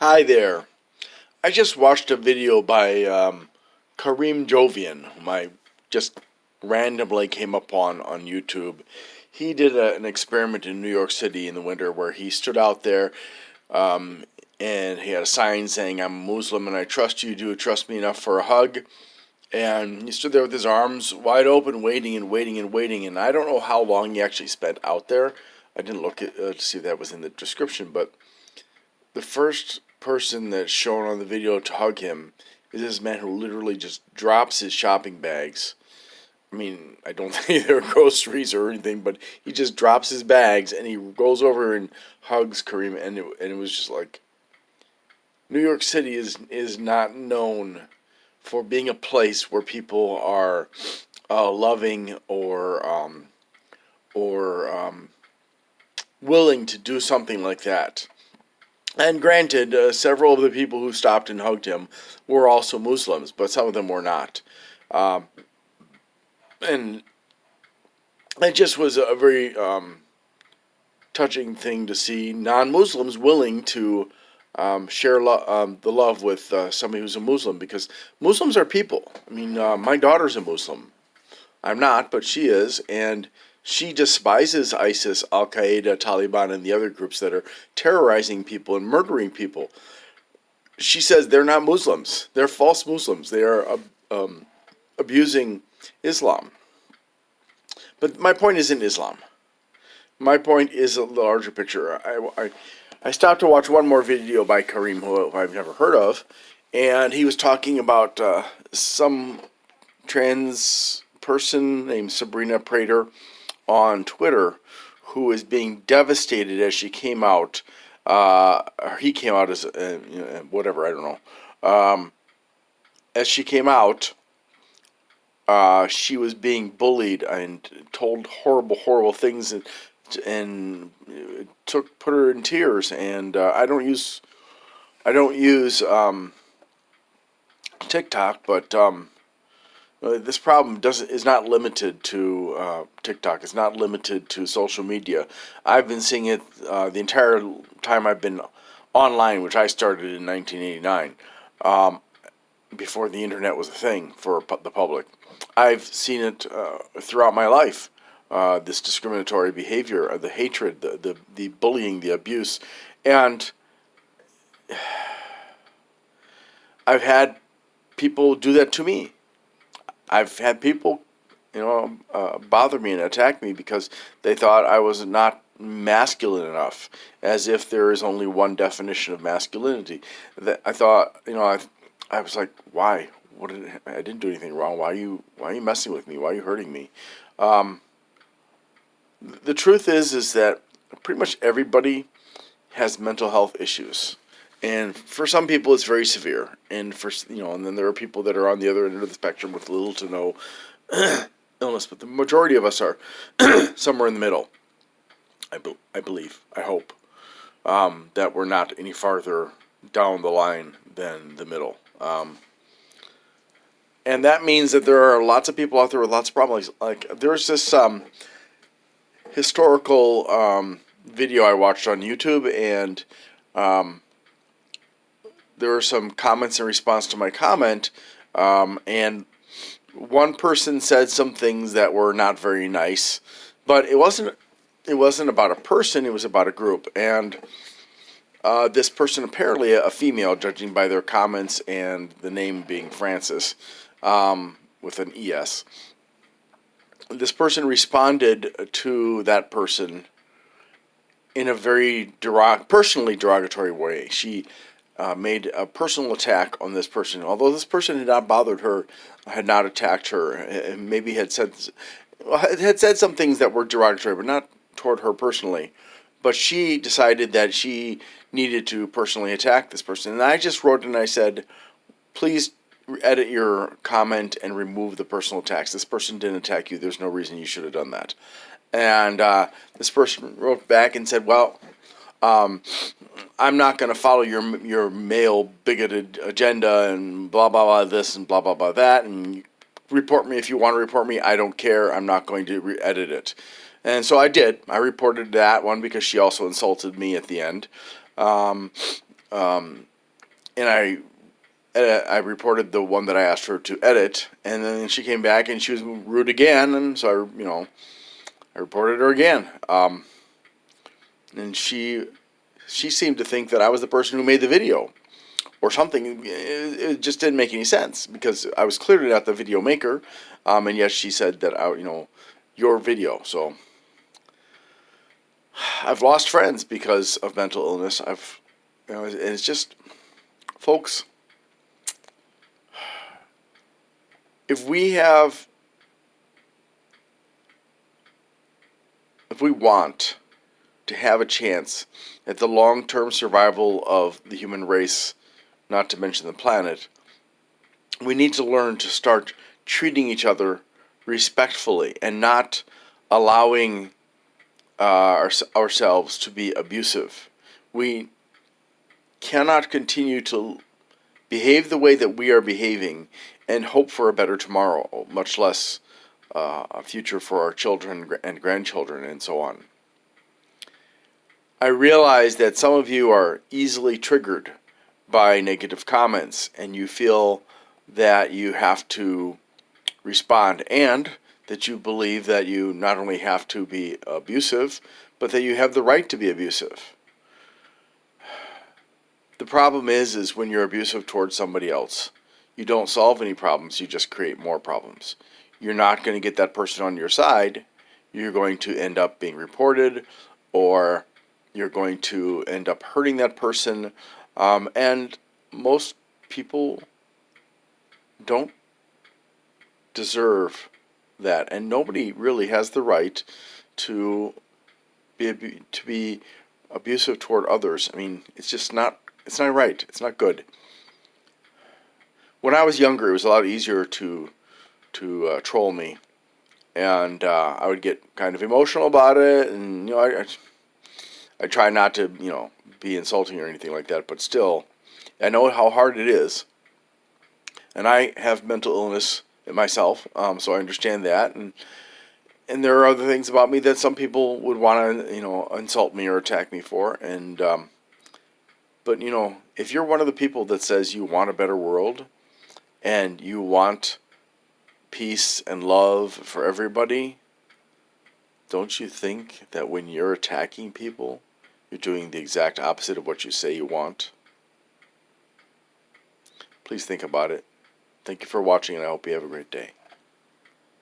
Hi there. I just watched a video by Kareem Jovian, whom I just randomly came upon on YouTube. He did an experiment in New York City in the winter where he stood out there um, and he had a sign saying, "I'm a Muslim and I trust you. Do you trust me enough for a hug?" And he stood there with his arms wide open, waiting and waiting and waiting. And I don't know how long he actually spent out there. I didn't look to see if that was in the description, but the first person that's shown on the video to hug him is this man who literally just drops his shopping bags. I mean, I don't think they're groceries or anything, but he just drops his bags and he goes over and hugs Kareem, and it was just like New York City is not known for being a place where people are loving or willing to do something like that. And granted, several of the people who stopped and hugged him were also Muslims, but some of them were not. Um, and it just was a very touching thing to see non-Muslims willing to share the love with somebody who's a Muslim, because Muslims are people. I mean, my daughter's a Muslim. I'm not, but she is, and she despises ISIS, Al Qaeda, Taliban, and the other groups that are terrorizing people and murdering people. She says they're not Muslims. They're false Muslims. They are abusing Islam. But my point isn't Islam. My point is a larger picture. I stopped to watch one more video by Kareem, who I've never heard of, and he was talking about some trans person named Sabrina Prater on Twitter who is being devastated as she came out. Or he came out as whatever, I don't know. As she came out, she was being bullied and told horrible, horrible things, and put her in tears. And I don't use TikTok, but this problem is not limited to TikTok. It's not limited to social media. I've been seeing it the entire time I've been online, which I started in 1989, before the internet was a thing for the public. I've seen it throughout my life. This discriminatory behavior, the hatred, the bullying, the abuse, and I've had people do that to me. I've had people, bother me and attack me because they thought I was not masculine enough, as if there is only one definition of masculinity. That I thought, I was like, why? I didn't do anything wrong. Why are you messing with me? Why are you hurting me? Um, the truth is that pretty much everybody has mental health issues. And for some people, it's very severe, and then there are people that are on the other end of the spectrum with little to no illness. But the majority of us are somewhere in the middle. I believe, I hope, that we're not any farther down the line than the middle. And that means that there are lots of people out there with lots of problems. Like there's this historical video I watched on YouTube, and um, there were some comments in response to my comment, and one person said some things that were not very nice, but it wasn't about a person, it was about a group. And this person, apparently a female, judging by their comments and the name being Francis, with an ES, this person responded to that person in a very personally derogatory way. She made a personal attack on this person, although this person had not bothered her, had not attacked her, and maybe had said some things that were derogatory, but not toward her personally. But she decided that she needed to personally attack this person, and I just wrote and I said, please edit your comment and remove the personal attacks. This person didn't attack you. There's no reason you should have done that. And this person wrote back and said, well, I'm not going to follow your male bigoted agenda and blah, blah, blah, this and blah, blah, blah, that. And report me if you want to report me. I don't care. I'm not going to edit it. And so I did. I reported that one because she also insulted me at the end. and I reported the one that I asked her to edit, and then she came back and she was rude again, and so I reported her again. And she seemed to think that I was the person who made the video or something. It just didn't make any sense because I was clearly not the video maker, and yet she said that your video. So I've lost friends because of mental illness. And it's just, folks, if we want to have a chance at the long-term survival of the human race, not to mention the planet, we need to learn to start treating each other respectfully and not allowing ourselves to be abusive. We cannot continue to behave the way that we are behaving and hope for a better tomorrow, much less a future for our children and grandchildren and so on. I realize that some of you are easily triggered by negative comments and you feel that you have to respond, and that you believe that you not only have to be abusive, but that you have the right to be abusive. The problem is when you're abusive towards somebody else, you don't solve any problems, you just create more problems. You're not going to get that person on your side. You're going to end up being reported, or you're going to end up hurting that person. And most people don't deserve that, and nobody really has the right to be abusive toward others. I mean, it's not right. It's not good. When I was younger, it was a lot easier to troll me, and I would get kind of emotional about it, and I try not to be insulting or anything like that, but still, I know how hard it is, and I have mental illness myself, so I understand that, and there are other things about me that some people would want to insult me or attack me for, and but if you're one of the people that says you want a better world and you want peace and love for everybody, don't you think that when you're attacking people, you're doing the exact opposite of what you say you want? Please think about it. Thank you for watching, and I hope you have a great day.